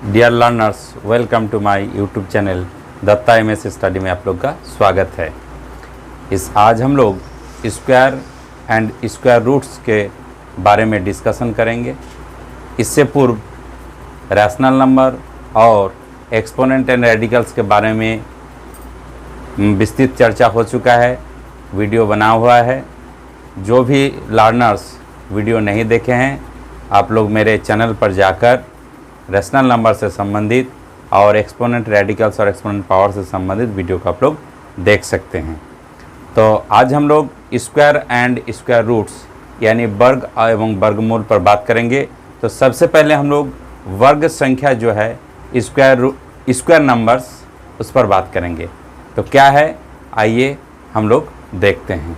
Dear learners, welcome to my YouTube channel Datta MS study में आप लोग का स्वागत है। आज हम लोग स्क्वायर एंड स्क्वायर रूट्स के बारे में डिस्कशन करेंगे। इससे पूर्व रैशनल नंबर और एक्सपोनेंट एंड रेडिकल्स के बारे में विस्तृत चर्चा हो चुका है, वीडियो बना हुआ है। जो भी लर्नर्स वीडियो नहीं देखे हैं, आप लोग मेरे चैनल पर जाकर रैशनल नंबर से संबंधित और एक्सपोनेंट रेडिकल्स और एक्सपोनेंट पावर से संबंधित वीडियो को आप लोग देख सकते हैं। तो आज हम लोग स्क्वायर एंड स्क्वायर रूट्स यानी वर्ग एवं वर्गमूल पर बात करेंगे। तो सबसे पहले हम लोग वर्ग संख्या जो है स्क्वायर नंबर्स, उस पर बात करेंगे। तो क्या है, आइए हम लोग देखते हैं।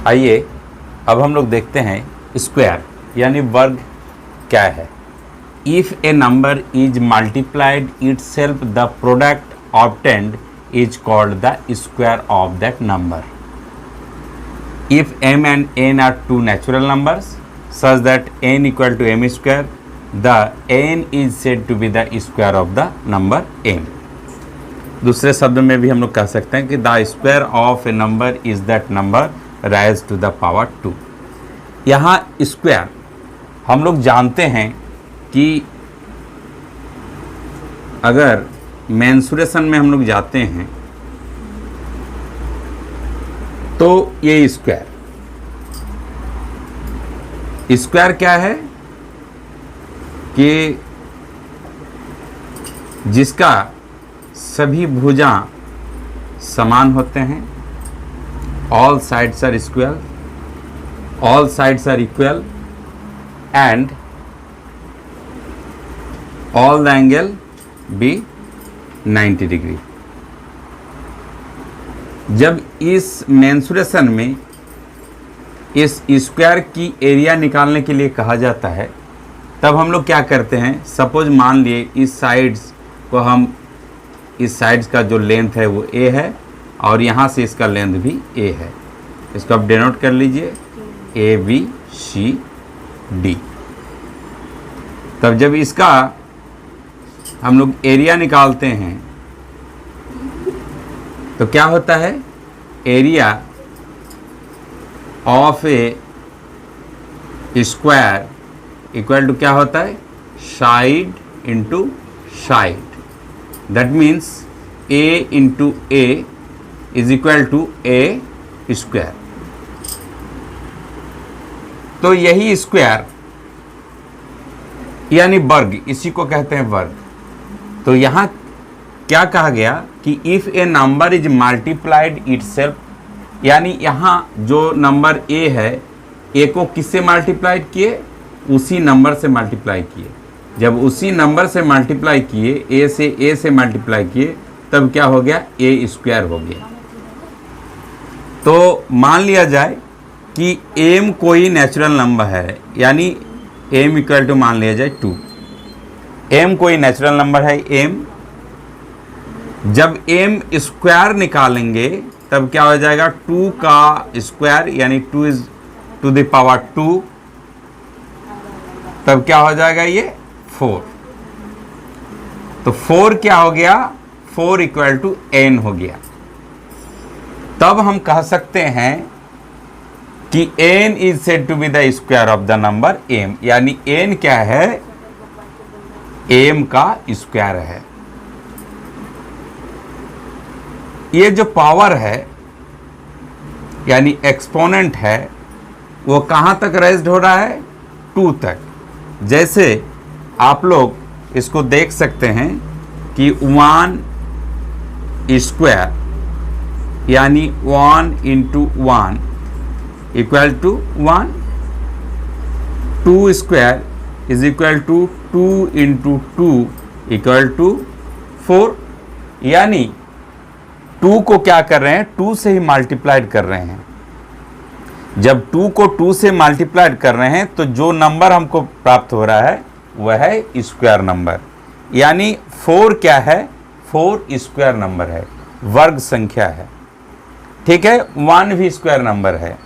आइए अब हम लोग देखते हैं स्क्वायर यानी वर्ग क्या है। If A number is multiplied itself the product obtained is called the square of that number. If m and n are two natural numbers such that n equal to m square, the n is said to be the square of the number m। दूसरे शब्द में भी हम लोग कह सकते हैं कि the square of a number is that number raise to the power 2। यहाँ स्क्वायर हम लोग जानते हैं कि अगर मेंसुरेशन में हम लोग जाते हैं तो ये स्क्वायर क्या है कि जिसका सभी भुजा समान होते हैं, all sides are square, all sides are equal and all the angle be 90 degree. जब इस मेंसुरेशन में इस स्क्वायर की एरिया निकालने के लिए कहा जाता है, तब हम लोग क्या करते हैं, सपोज मान लिए इस साइड्स को हम, इस साइड्स का जो लेंथ है वो a है और यहाँ से इसका लेंथ भी a है। इसको आप डिनोट कर लीजिए ABCD। तब जब इसका हम लोग एरिया निकालते हैं तो क्या होता है, area of a square equal to क्या होता है, side into side. That means A into A is equal to A square. तो यही स्क्वायर यानी वर्ग, इसी को कहते हैं वर्ग। तो यहाँ क्या कहा गया कि if A number is multiplied itself, यानी यहाँ जो नंबर a है, a को किससे मल्टीप्लाइड किए, उसी नंबर से मल्टीप्लाई किए। जब उसी नंबर से मल्टीप्लाई किए, a से मल्टीप्लाई किए, तब क्या हो गया, a स्क्वायर हो गया। तो मान लिया जाए कि m कोई नेचुरल नंबर है, यानी m इक्वल टू मान लिया जाए 2। m कोई नेचुरल नंबर है m। जब m स्क्वायर निकालेंगे तब क्या हो जाएगा, 2 का स्क्वायर यानी 2 इज टू द पावर 2, तब क्या हो जाएगा, ये 4। तो 4 क्या हो गया, 4 इक्वल टू n हो गया। तब हम कह सकते हैं कि n is said to be the square of the number m, यानी n क्या है, m का स्क्वायर है। ये जो पावर है यानी एक्सपोनेंट है, वो कहां तक रेज्ड हो रहा है, 2 तक। जैसे आप लोग इसको देख सकते हैं कि 1 स्क्वायर यानी 1 into 1 equal to 1, 2 square is equal to 2 into 2 equal to 4। यानी 2 को क्या कर रहे हैं, 2 से ही मल्टीप्लाइड कर रहे हैं। जब 2 को 2 से मल्टीप्लाइड कर रहे हैं तो जो नंबर हमको प्राप्त हो रहा है वह है स्क्वायर नंबर। यानी 4 क्या है, 4 स्क्वायर नंबर है, वर्ग संख्या है। ठीक है, 1 भी स्क्वायर नंबर है।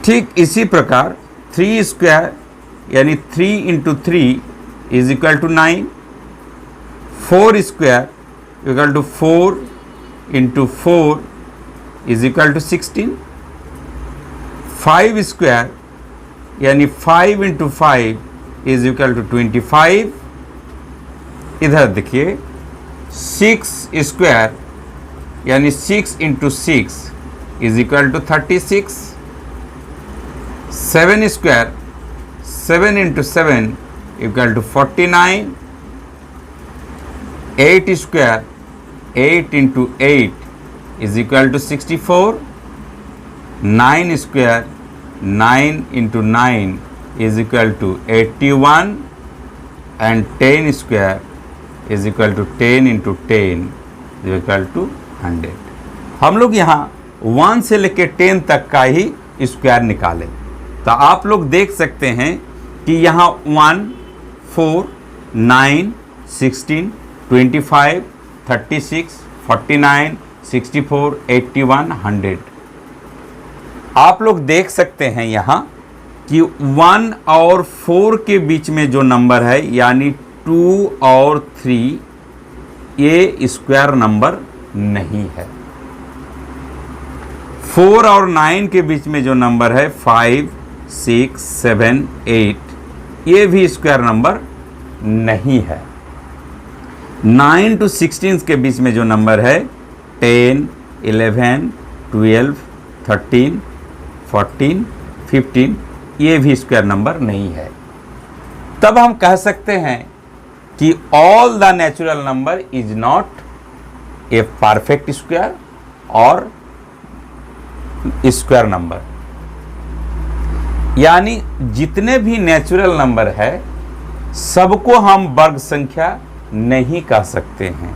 ठीक इसी प्रकार 3 स्क्वायर यानी 3 into 3 is equal to 9, 4 square equal to 4 into 4 is equal to 16, 5 square यानी 5 इंटू 5 इज इक्वल टू 25। इधर देखिए 6 स्क्वायर यानी 6 into 6 is equal to 36, 7 square 7 into 7 equal to 49, 8 square 8 into 8 is equal to 64, 9 square 9 into 9 is equal to 81 and 10 square is equal to 10 into 10 is equal to 100। हम लोग यहाँ 1 से लेकर 10 तक का ही स्क्वायर निकालें तो आप लोग देख सकते हैं कि यहाँ 1, 4, 9, 16, 25, 36, 49, 64, 81, 100। आप लोग देख सकते हैं यहाँ कि 1 और 4 के बीच में जो नंबर है यानी 2 और 3 ये स्क्वायर नंबर नहीं है। 4 और 9 के बीच में जो नंबर है 5, 6, 7, 8 ये भी स्क्वायर नंबर नहीं है। 9 to 16 के बीच में जो नंबर है 10, 11, 12, 13, 14, 15 ये भी स्क्वायर नंबर नहीं है। तब हम कह सकते हैं कि all the natural number is not a perfect square और स्क्वायर नंबर, यानी जितने भी नेचुरल नंबर है सबको हम वर्ग संख्या नहीं कह सकते हैं।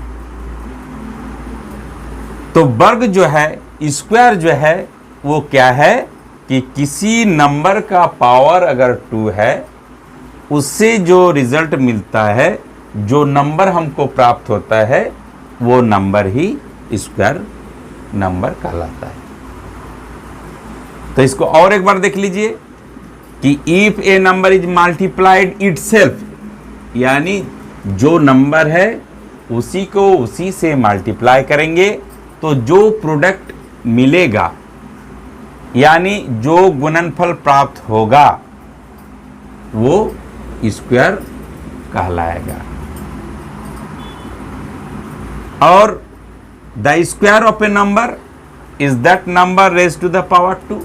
तो वर्ग जो है स्क्वायर जो है वो क्या है कि किसी नंबर का पावर अगर 2 है उससे जो रिजल्ट मिलता है, जो नंबर हमको प्राप्त होता है वो नंबर ही स्क्वायर नंबर कहलाता है। तो इसको और एक बार देख लीजिए कि if A number is multiplied itself, यानी जो नंबर है उसी को उसी से मल्टीप्लाई करेंगे तो जो प्रोडक्ट मिलेगा यानी जो गुणनफल प्राप्त होगा वो स्क्वायर कहलाएगा। और the square of a number is that number raise to the power 2,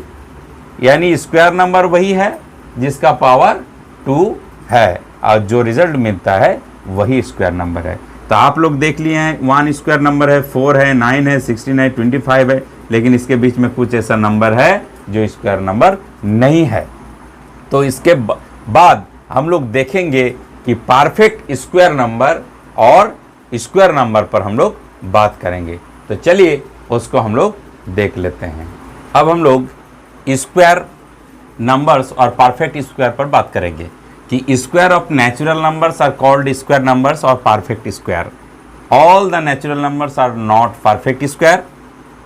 यानी स्क्वायर नंबर वही है जिसका पावर 2 है और जो रिजल्ट मिलता है वही स्क्वायर नंबर है। तो आप लोग देख लिए हैं 1 स्क्वायर नंबर है, 4 है, 9 है, 16 है, 25 है, लेकिन इसके बीच में कुछ ऐसा नंबर है जो स्क्वायर नंबर नहीं है। तो इसके बाद हम लोग देखेंगे कि परफेक्ट स्क्वायर नंबर और स्क्वायर नंबर पर हम लोग बात करेंगे। तो चलिए उसको हम लोग देख लेते हैं। अब हम लोग स्क्वायर नंबर्स और परफेक्ट स्क्वायर पर बात करेंगे कि square of natural numbers are called square numbers और perfect square. All the natural numbers are not perfect square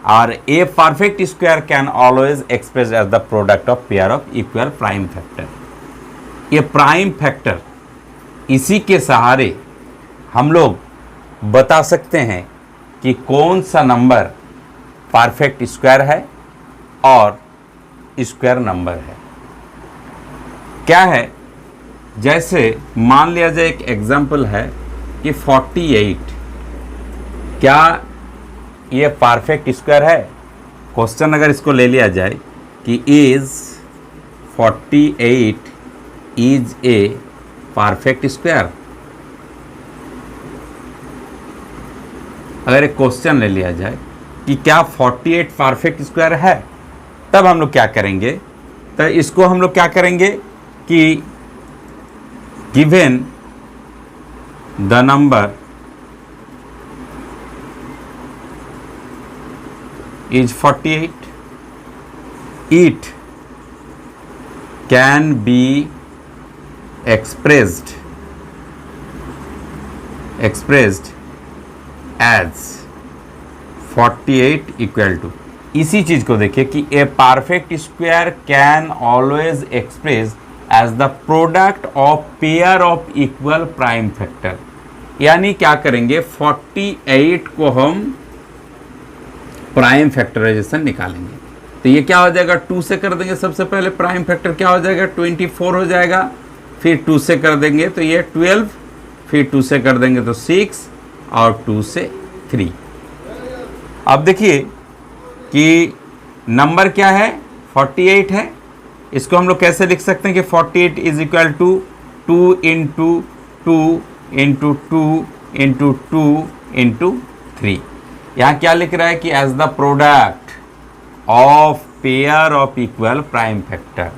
और a perfect square can always express as the product of pair of equal prime factor. ये prime factor इसी के सहारे हम लोग बता सकते हैं कि कौन सा नंबर परफेक्ट स्क्वायर है और स्क्वायर नंबर है। क्या है, जैसे मान लिया जाए एक एग्जाम्पल है कि 48, क्या ये परफेक्ट स्क्वायर है? क्वेश्चन अगर इसको ले लिया जाए कि is 48 is a perfect square, अगर एक क्वेश्चन ले लिया जाए कि क्या 48 परफेक्ट स्क्वायर है, तब हम लोग क्या करेंगे? तो इसको हम लोग क्या करेंगे कि given the number is 48, it can be expressed as 48 equal to, इसी चीज को देखिए कि a perfect square can always express as the product of pair of equal prime factor. यानी क्या करेंगे, 48 को हम प्राइम फैक्टराइजेशन निकालेंगे। तो ये क्या हो जाएगा, 2 से कर देंगे। सबसे पहले प्राइम फैक्टर क्या हो जाएगा, 24 हो जाएगा। फिर 2 से कर देंगे तो ये 12, फिर 2 से कर देंगे तो 6 और 2 से 3। अब देखिए कि नंबर क्या है, 48 है। इसको हम लोग कैसे लिख सकते हैं कि 48 is equal to 2 into 2 into 2 into 2 into 3। यहाँ क्या लिख रहा है कि as the product of pair of equal prime factor,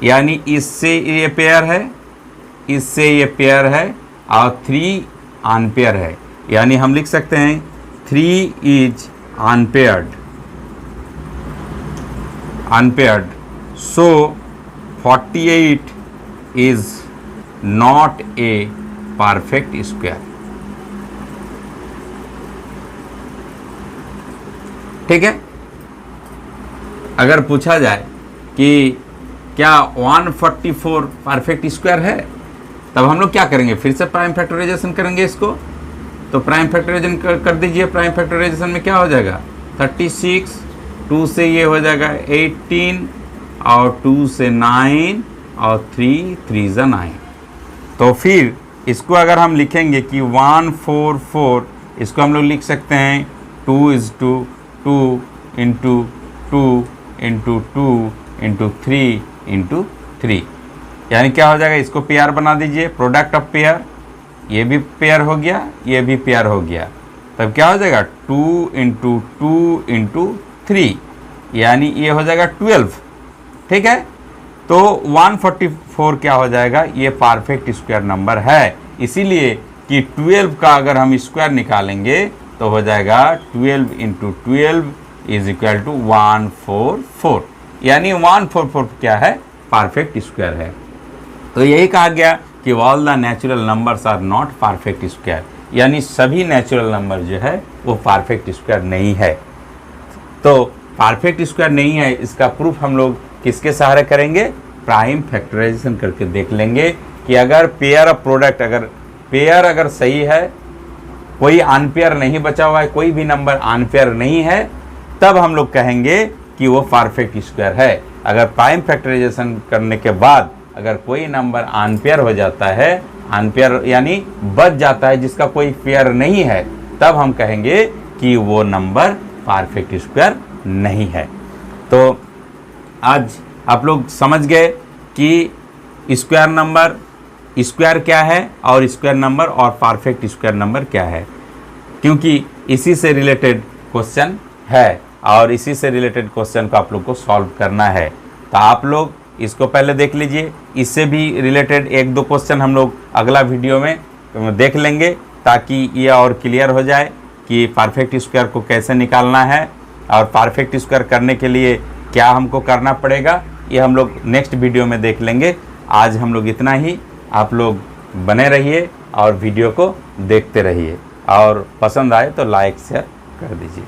यानी इससे ये पेयर है, इससे ये पेयर है और 3 अनपेयर है। यानी हम लिख सकते हैं 3 is unpaired, so 48 is not a perfect square। ठीक है। अगर पूछा जाए कि क्या 144 परफेक्ट स्क्वायर है, तब हम लोग क्या करेंगे, फिर से प्राइम फैक्टराइजेशन करेंगे इसको। तो प्राइम फैक्टराइजेशन कर दीजिए। प्राइम फैक्टराइजेशन में क्या हो जाएगा, 36, 2 से ये हो जाएगा 18 और 2 से 9 और 3 ज़ा 9। तो फिर इसको अगर हम लिखेंगे कि 144, इसको हम लोग लिख सकते हैं 2 is to 2 into 2 into 2 into 3 into 3। यानी क्या हो जाएगा, इसको पेयर बना दीजिए, प्रोडक्ट ऑफ पेयर। ये भी पेयर हो गया, ये भी पेयर हो गया। तब क्या हो जाएगा, 2 इंटू 2 इंटू 3, यानी ये हो जाएगा 12। ठीक है। तो 144 क्या हो जाएगा, ये परफेक्ट स्क्वायर नंबर है। इसीलिए कि 12 का अगर हम स्क्वायर निकालेंगे तो हो जाएगा 12 इंटू 12 इज इक्वल टू 144। यानी 144 क्या है, परफेक्ट स्क्वायर है। तो यही कहा गया कि all the natural numbers are not perfect square, यानी सभी नेचुरल नंबर जो है वो परफेक्ट स्क्वायर नहीं है। तो परफेक्ट स्क्वायर नहीं है, इसका प्रूफ हम लोग किसके सहारे करेंगे, प्राइम फैक्टराइजेशन करके देख लेंगे कि अगर पेयर ऑफ प्रोडक्ट, अगर पेयर अगर सही है, कोई अनपेयर नहीं बचा हुआ है, कोई भी नंबर अनपेयर नहीं है, तब हम लोग कहेंगे कि वो परफेक्ट स्क्वायर है। अगर प्राइम फैक्टराइजेशन करने के बाद अगर कोई नंबर अनपेयर हो जाता है, अनपेयर यानी बच जाता है, जिसका कोई पेयर नहीं है, तब हम कहेंगे कि वो नंबर परफेक्ट स्क्वायर नहीं है। तो आज आप लोग समझ गए कि स्क्वायर नंबर, स्क्वायर क्या है और स्क्वायर नंबर और परफेक्ट स्क्वायर नंबर क्या है, क्योंकि इसी से रिलेटेड क्वेश्चन है और इसी से रिलेटेड क्वेश्चन को आप लोग को सॉल्व करना है। तो आप लोग इसको पहले देख लीजिए, इससे भी रिलेटेड 1-2 क्वेश्चन हम लोग अगला वीडियो में देख लेंगे, ताकि ये और क्लियर हो जाए कि परफेक्ट स्क्वायर को कैसे निकालना है और परफेक्ट स्क्वायर करने के लिए क्या हमको करना पड़ेगा, ये हम लोग नेक्स्ट वीडियो में देख लेंगे। आज हम लोग इतना ही। आप लोग बने रहिए और वीडियो को देखते रहिए, और पसंद आए तो लाइक शेयर कर दीजिए।